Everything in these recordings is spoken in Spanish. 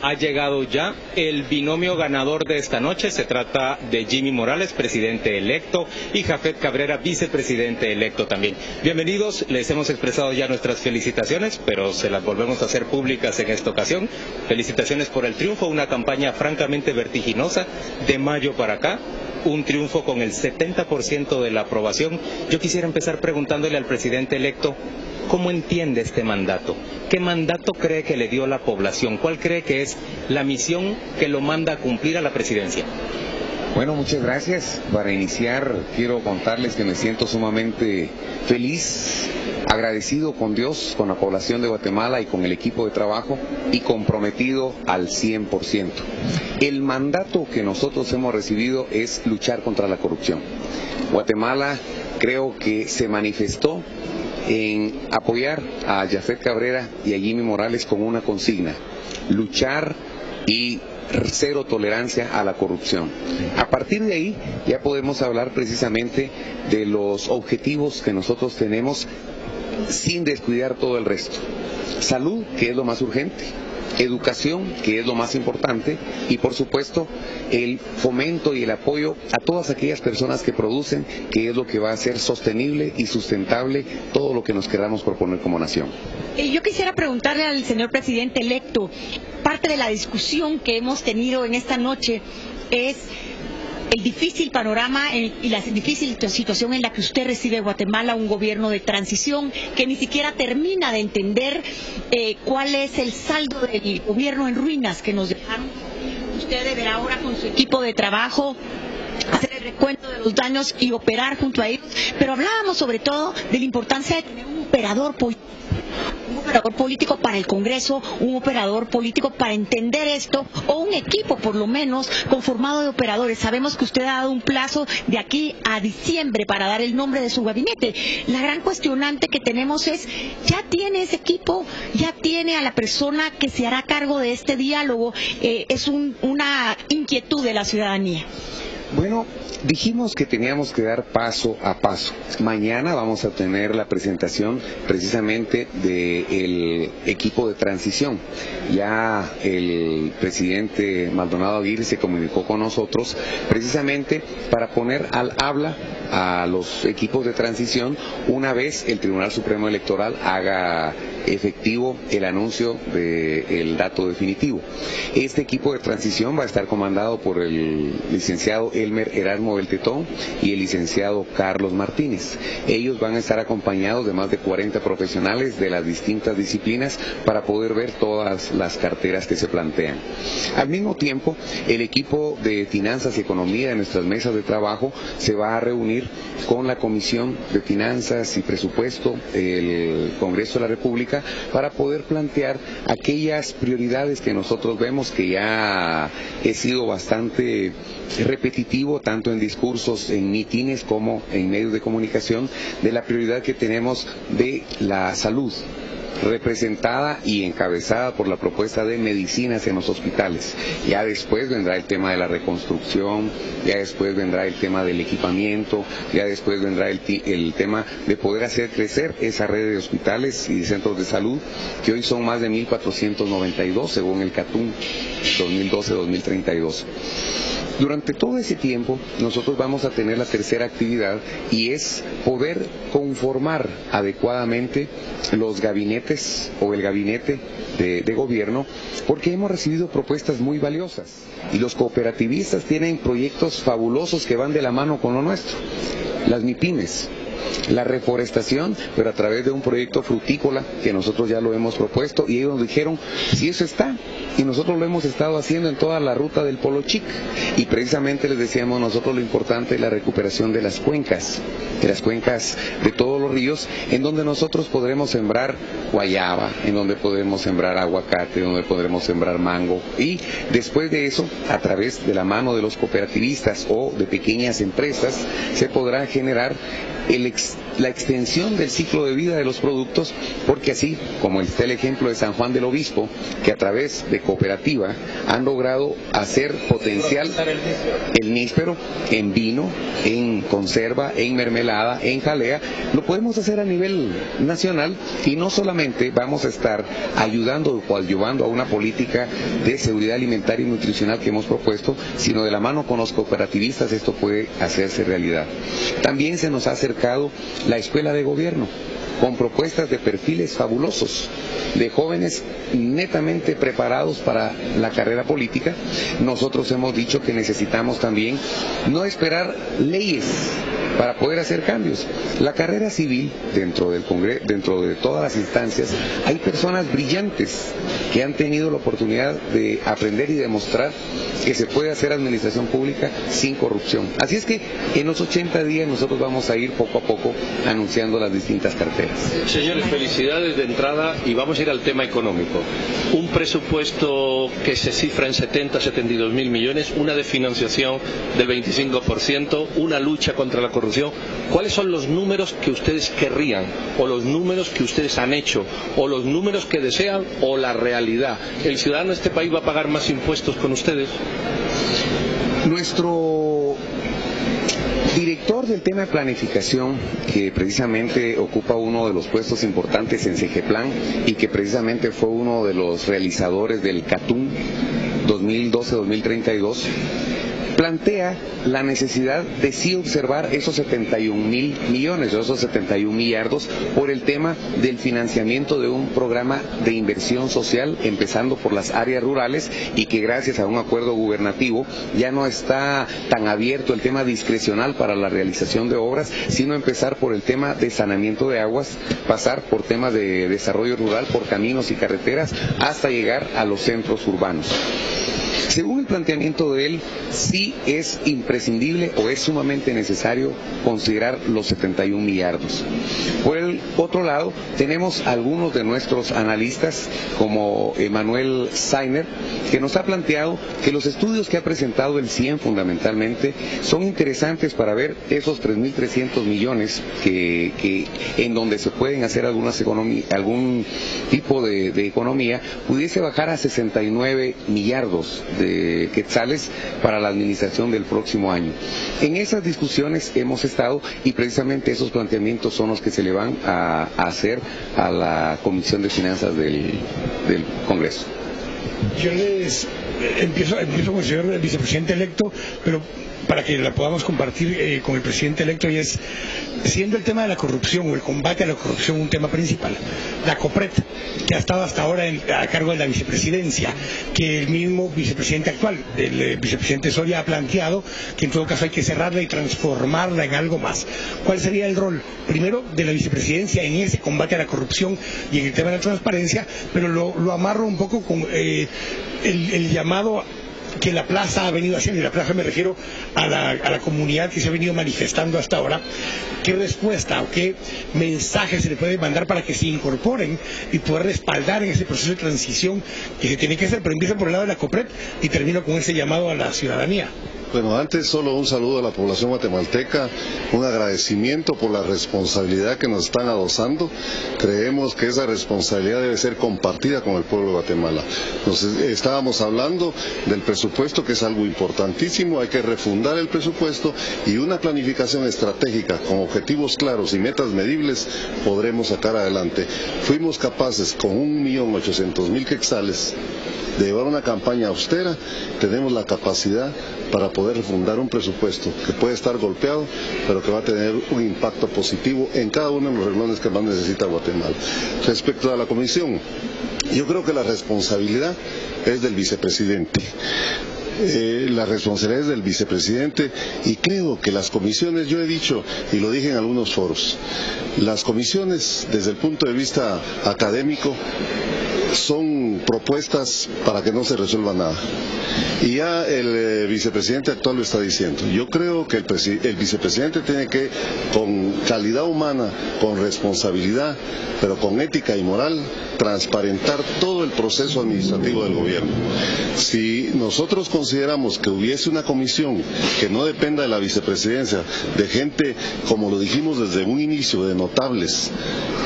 ha llegado ya el binomio ganador de esta noche. Se trata de Jimmy Morales, presidente electo, y Jafet Cabrera, vicepresidente electo también. Bienvenidos, les hemos expresado ya nuestras felicitaciones, pero se las volvemos a hacer públicas en esta ocasión. Felicitaciones por el triunfo, una campaña francamente vertiginosa de mayo para acá. Un triunfo con el 70% de la aprobación. Yo quisiera empezar preguntándole al presidente electo, ¿cómo entiende este mandato? ¿Qué mandato cree que le dio la población? ¿Cuál cree que es la misión que lo manda a cumplir a la presidencia? Bueno, muchas gracias. Para iniciar, quiero contarles que me siento sumamente feliz, agradecido con Dios, con la población de Guatemala y con el equipo de trabajo, y comprometido al 100%. El mandato que nosotros hemos recibido es luchar contra la corrupción. Guatemala creo que se manifestó en apoyar a Jafet Cabrera y a Jimmy Morales con una consigna: luchar y cero tolerancia a la corrupción. A partir de ahí ya podemos hablar precisamente de los objetivos que nosotros tenemos sin descuidar todo el resto. Salud, que es lo más urgente. Educación, que es lo más importante, y por supuesto el fomento y el apoyo a todas aquellas personas que producen, que es lo que va a hacer sostenible y sustentable todo lo que nos queramos proponer como nación. Yo quisiera preguntarle al señor presidente electo, parte de la discusión que hemos tenido en esta noche es el difícil panorama y la difícil situación en la que usted recibe Guatemala, un gobierno de transición que ni siquiera termina de entender cuál es el saldo del gobierno en ruinas que nos dejaron. Usted deberá ahora con su equipo de trabajo hacer el recuento de los daños y operar junto a ellos, pero hablábamos sobre todo de la importancia de tener un operador político para el Congreso, un operador político para entender esto, o un equipo por lo menos conformado de operadores. Sabemos que usted ha dado un plazo de aquí a diciembre para dar el nombre de su gabinete. La gran cuestionante que tenemos es, ¿ya tiene ese equipo? ¿Ya tiene a la persona que se hará cargo de este diálogo? Es una inquietud de la ciudadanía. Bueno, dijimos que teníamos que dar paso a paso. Mañana vamos a tener la presentación precisamente del equipo de transición. Ya el presidente Maldonado Aguirre se comunicó con nosotros precisamente para poner al habla a los equipos de transición una vez el Tribunal Supremo Electoral haga efectivo el anuncio del dato definitivo. Este equipo de transición va a estar comandado por el licenciado Elmer Erasmo Beltetón y el licenciado Carlos Martínez. Ellos van a estar acompañados de más de 40 profesionales de las distintas disciplinas para poder ver todas las carteras que se plantean. Al mismo tiempo, el equipo de Finanzas y Economía de nuestras mesas de trabajo se va a reunir con la Comisión de Finanzas y Presupuesto del Congreso de la República para poder plantear aquellas prioridades que nosotros vemos, que ya he sido bastante repetitivo tanto en discursos, en mítines como en medios de comunicación, de la prioridad que tenemos de la salud, representada y encabezada por la propuesta de medicinas en los hospitales. Ya después vendrá el tema de la reconstrucción, ya después vendrá el tema del equipamiento, ya después vendrá el tema de poder hacer crecer esa red de hospitales y de centros de salud, que hoy son más de 1.492 según el CATUM 2012-2032. Durante todo ese tiempo nosotros vamos a tener la tercera actividad, y es poder conformar adecuadamente los gabinetes o el gabinete de gobierno, porque hemos recibido propuestas muy valiosas y los cooperativistas tienen proyectos fabulosos que van de la mano con lo nuestro. Las MIPYMES, la reforestación, pero a través de un proyecto frutícola que nosotros ya lo hemos propuesto, y ellos nos dijeron, si eso está, y nosotros lo hemos estado haciendo en toda la ruta del Polo Chic, y precisamente les decíamos nosotros lo importante es la recuperación de las cuencas de todos los ríos, en donde nosotros podremos sembrar guayaba, en donde podremos sembrar aguacate, donde podremos sembrar mango, y después de eso, a través de la mano de los cooperativistas o de pequeñas empresas, se podrá generar la extensión del ciclo de vida de los productos, porque así como está el ejemplo de San Juan del Obispo, que a través de cooperativa han logrado hacer potencial el níspero en vino, en conserva, en mermelada, en jalea. Lo podemos hacer a nivel nacional y no solamente vamos a estar ayudando o ayudando a una política de seguridad alimentaria y nutricional que hemos propuesto, sino de la mano con los cooperativistas esto puede hacerse realidad. También se nos ha acercado la escuela de gobierno con propuestas de perfiles fabulosos, de jóvenes netamente preparados para la carrera política. Nosotros hemos dicho que necesitamos también no esperar leyes para poder hacer cambios. La carrera civil, dentro del Congreso, dentro de todas las instancias, hay personas brillantes que han tenido la oportunidad de aprender y demostrar que se puede hacer administración pública sin corrupción. Así es que en los 80 días nosotros vamos a ir poco a poco anunciando las distintas carteras. Señores, felicidades de entrada y vamos a ir al tema económico. Un presupuesto que se cifra en 72.000 millones, una de financiación del 25%, una lucha contra la corrupción. ¿Cuáles son los números que ustedes querrían, o los números que ustedes han hecho, o los números que desean, o la realidad? ¿El ciudadano de este país va a pagar más impuestos con ustedes? Nuestro director del tema de planificación, que precisamente ocupa uno de los puestos importantes en Segeplan y que precisamente fue uno de los realizadores del CATUM 2012-2032, plantea la necesidad de sí observar esos 71.000 millones, o esos 71 millardos, por el tema del financiamiento de un programa de inversión social, empezando por las áreas rurales, y que gracias a un acuerdo gubernativo ya no está tan abierto el tema discrecional para la realización de obras, sino empezar por el tema de saneamiento de aguas, pasar por temas de desarrollo rural, por caminos y carreteras, hasta llegar a los centros urbanos. Según el planteamiento de él, sí es imprescindible o es sumamente necesario considerar los 71 millardos. Por el otro lado, tenemos algunos de nuestros analistas, como Emanuel Sainer, que nos ha planteado que los estudios que ha presentado el CIEN fundamentalmente son interesantes para ver esos 3.300 millones que en donde se pueden hacer algún tipo de economía, pudiese bajar a 69 millardos de quetzales para la administración del próximo año. En esas discusiones hemos estado y precisamente esos planteamientos son los que se le van a hacer a la Comisión de Finanzas del Congreso. Yo empiezo con el señor vicepresidente electo, pero para que la podamos compartir con el presidente electo, y es, siendo el tema de la corrupción o el combate a la corrupción un tema principal, la COPRED, que ha estado hasta ahora a cargo de la vicepresidencia, que el mismo vicepresidente actual, el vicepresidente Soria, ha planteado que en todo caso hay que cerrarla y transformarla en algo más. ¿Cuál sería el rol, primero, de la vicepresidencia en ese combate a la corrupción y en el tema de la transparencia? Pero lo amarro un poco con el llamado que la plaza ha venido haciendo, y la plaza me refiero a la comunidad que se ha venido manifestando hasta ahora. ¿Qué respuesta o qué mensaje se le puede mandar para que se incorporen y poder respaldar en ese proceso de transición que se tiene que hacer? Pero empieza por el lado de la COPRED y termino con ese llamado a la ciudadanía. Bueno, antes solo un saludo a la población guatemalteca, un agradecimiento por la responsabilidad que nos están adosando. Creemos que esa responsabilidad debe ser compartida con el pueblo de Guatemala. Estábamos hablando del presupuesto, que es algo importantísimo, hay que refundar el presupuesto y una planificación estratégica con objetivos claros y metas medibles podremos sacar adelante. Fuimos capaces con 1.800.000 quetzales de llevar una campaña austera, tenemos la capacidad para poder refundar un presupuesto que puede estar golpeado, pero que va a tener un impacto positivo en cada uno de los renglones que más necesita Guatemala. Respecto a la comisión, yo creo que la responsabilidad es del vicepresidente. La responsabilidad es del vicepresidente, y creo que las comisiones, yo he dicho y lo dije en algunos foros, las comisiones desde el punto de vista académico son propuestas para que no se resuelva nada. Y ya el vicepresidente actual lo está diciendo. Yo creo que el vicepresidente tiene que, con calidad humana, con responsabilidad, pero con ética y moral, transparentar todo el proceso administrativo del gobierno. Si nosotros consideramos que hubiese una comisión que no dependa de la vicepresidencia, de gente, como lo dijimos desde un inicio, de notables,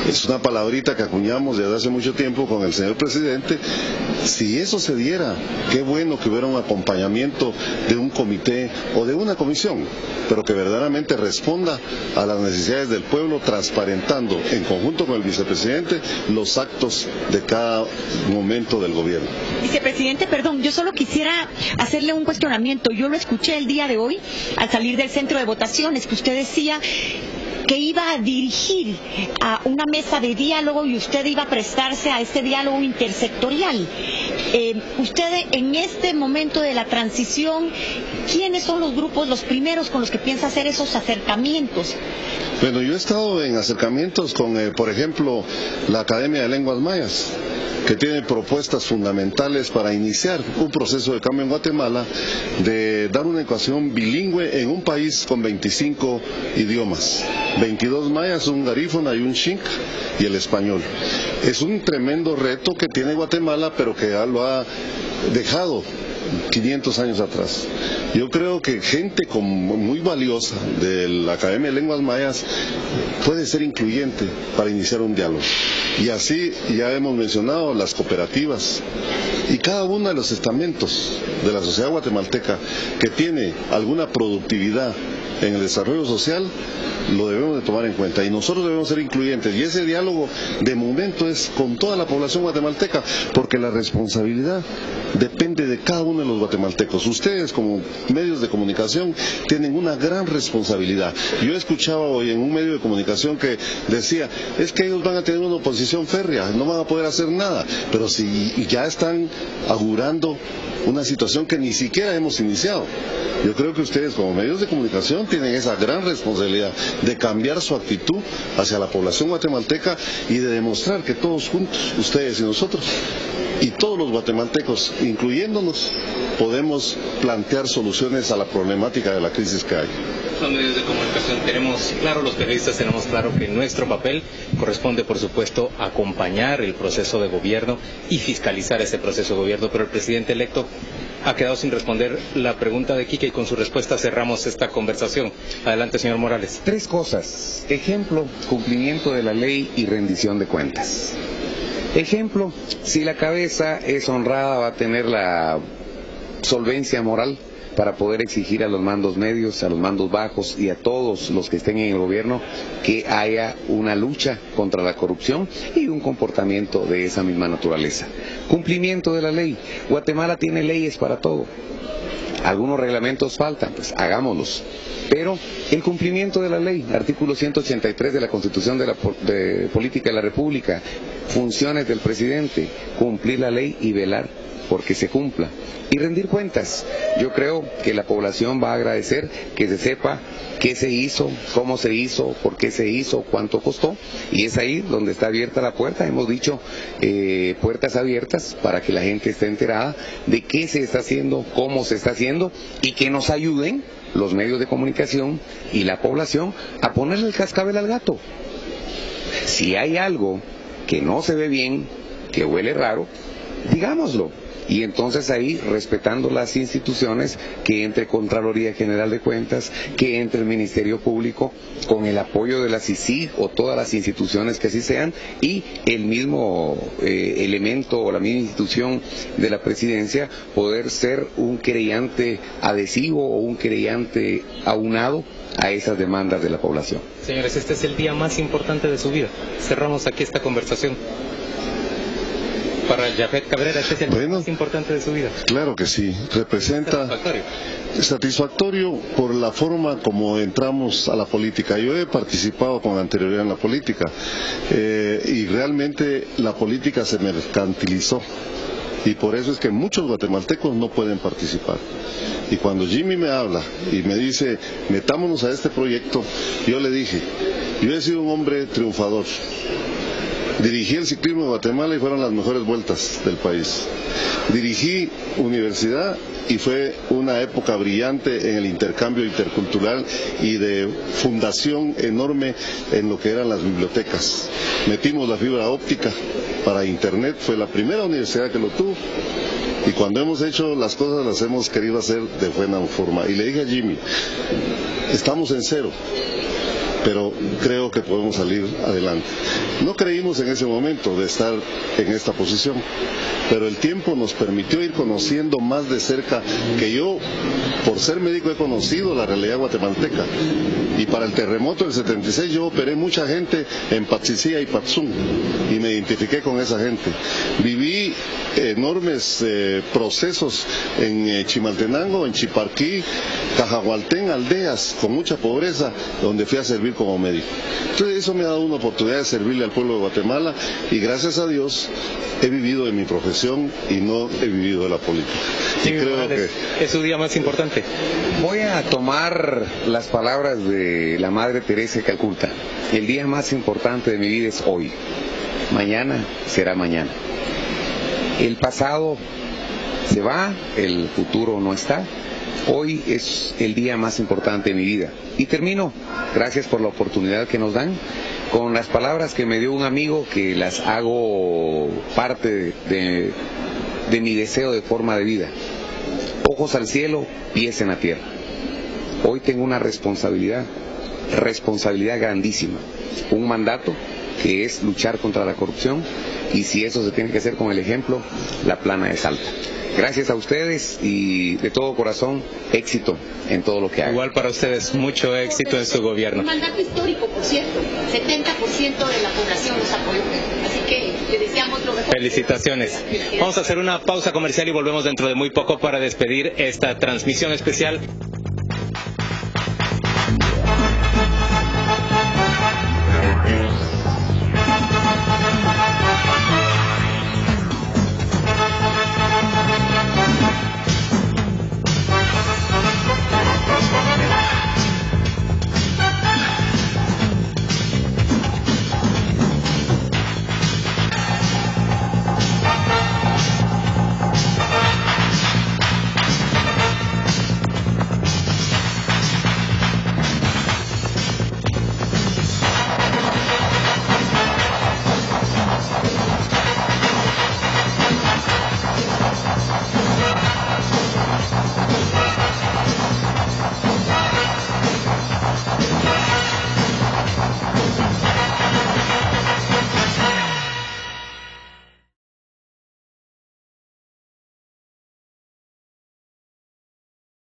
es una palabrita que acuñamos desde hace mucho tiempo con el señor presidente, si eso se diera, qué bueno que hubiera un acompañamiento de un comité o de una comisión, pero que verdaderamente responda a las necesidades del pueblo, transparentando en conjunto con el vicepresidente los actos de cada momento del gobierno. Vicepresidente, perdón, yo solo quisiera hacerle un cuestionamiento. Yo lo escuché el día de hoy al salir del centro de votaciones, que usted decía que iba a dirigir a una mesa de diálogo y usted iba a prestarse a este diálogo intersectorial. Usted en este momento de la transición, ¿quiénes son los grupos, los primeros con los que piensa hacer esos acercamientos? Bueno, yo he estado en acercamientos con, por ejemplo, la Academia de Lenguas Mayas, que tiene propuestas fundamentales para iniciar un proceso de cambio en Guatemala, de dar una educación bilingüe en un país con 25 idiomas, 22 mayas, un garífuna y un xinc, y el español. Es un tremendo reto que tiene Guatemala, pero que ya lo ha dejado 500 años atrás. Yo creo que gente muy valiosa de la Academia de Lenguas Mayas puede ser incluyente para iniciar un diálogo. Y así ya hemos mencionado las cooperativas y cada uno de los estamentos de la sociedad guatemalteca que tiene alguna productividad en el desarrollo social, lo debemos de tomar en cuenta y nosotros debemos ser incluyentes, y ese diálogo de momento es con toda la población guatemalteca, porque la responsabilidad depende de cada uno de los guatemaltecos. Ustedes como medios de comunicación tienen una gran responsabilidad. Yo escuchaba hoy en un medio de comunicación que decía, es que ellos van a tener una oposición férrea, no van a poder hacer nada, pero si ya están augurando una situación que ni siquiera hemos iniciado. Yo creo que ustedes como medios de comunicación tienen esa gran responsabilidad de cambiar su actitud hacia la población guatemalteca y de demostrar que todos juntos, ustedes y nosotros, y todos los guatemaltecos, incluyéndonos, podemos plantear soluciones a la problemática de la crisis que hay. Los medios de comunicación tenemos claro, los periodistas tenemos claro que nuestro papel corresponde, por supuesto, acompañar el proceso de gobierno y fiscalizar ese proceso de gobierno, pero el presidente electo ha quedado sin responder la pregunta de Quique y con su respuesta cerramos esta conversación. Adelante, señor Morales. 3 cosas. Ejemplo, cumplimiento de la ley y rendición de cuentas. Ejemplo, si la cabeza es honrada, va a tener la solvencia moral para poder exigir a los mandos medios, a los mandos bajos y a todos los que estén en el gobierno que haya una lucha contra la corrupción y un comportamiento de esa misma naturaleza. Cumplimiento de la ley. Guatemala tiene leyes para todo. Algunos reglamentos faltan, pues hagámoslos. Pero el cumplimiento de la ley, artículo 183 de la Constitución de Política de la República, funciones del presidente, cumplir la ley y velar porque se cumpla. Y rendir cuentas. Yo creo que la población va a agradecer que se sepa qué se hizo, cómo se hizo, por qué se hizo, cuánto costó, y es ahí donde está abierta la puerta. Hemos dicho puertas abiertas para que la gente esté enterada de qué se está haciendo, cómo se está haciendo, y que nos ayuden los medios de comunicación y la población a ponerle el cascabel al gato. Si hay algo que no se ve bien, que huele raro, digámoslo. Y entonces ahí, respetando las instituciones, que entre Contraloría General de Cuentas, que entre el Ministerio Público, con el apoyo de la CICIG o todas las instituciones que así sean, y el mismo elemento o la misma institución de la presidencia, poder ser un querellante adhesivo o un querellante aunado a esas demandas de la población. Señores, este es el día más importante de su vida. Cerramos aquí esta conversación. Para Jafet Cabrera, este es el día más importante de su vida. Claro que sí, representa satisfactorio por la forma como entramos a la política. Yo he participado con anterioridad en la política y realmente la política se mercantilizó. Y por eso es que muchos guatemaltecos no pueden participar. Y cuando Jimmy me habla y me dice, metámonos a este proyecto, yo le dije, yo he sido un hombre triunfador. Dirigí el ciclismo de Guatemala y fueron las mejores vueltas del país. Dirigí universidad y fue una época brillante en el intercambio intercultural y de fundación enorme en lo que eran las bibliotecas. Metimos la fibra óptica para internet, fue la primera universidad que lo tuvo. Y cuando hemos hecho las cosas las hemos querido hacer de buena forma. Y le dije a Jimmy, estamos en cero, pero creo que podemos salir adelante. No creímos en ese momento de estar en esta posición, pero el tiempo nos permitió ir conociendo más de cerca, que yo, por ser médico, he conocido la realidad guatemalteca. Y para el terremoto del 76 yo operé mucha gente en Patsicía y Patzún, y me identifiqué con esa gente. Viví enormes procesos en Chimaltenango, en Chiparquí, Cajagualtén, aldeas con mucha pobreza, donde fui a servir como médico. Entonces eso me ha dado una oportunidad de servirle al pueblo de Guatemala, y gracias a Dios he vivido de mi profesión y no he vivido de la política. Y creo que es su día más importante. Voy a tomar las palabras de la Madre Teresa de Calcuta. El día más importante de mi vida es hoy. Mañana será mañana. El pasado se va, el futuro no está. Hoy es el día más importante de mi vida. Y termino, gracias por la oportunidad que nos dan, con las palabras que me dio un amigo, que las hago parte de mi deseo de forma de vida. Ojos al cielo, pies en la tierra. Hoy tengo una responsabilidad grandísima, un mandato que es luchar contra la corrupción, y si eso se tiene que hacer con el ejemplo, la plana es alta. Gracias a ustedes y de todo corazón, éxito en todo lo que hagan. Igual para ustedes, mucho éxito en su gobierno. Un mandato histórico, por cierto. 70% de la población los apoyó. Así que le deseamos lo mejor. Felicitaciones. Vamos a hacer una pausa comercial y volvemos dentro de muy poco para despedir esta transmisión especial.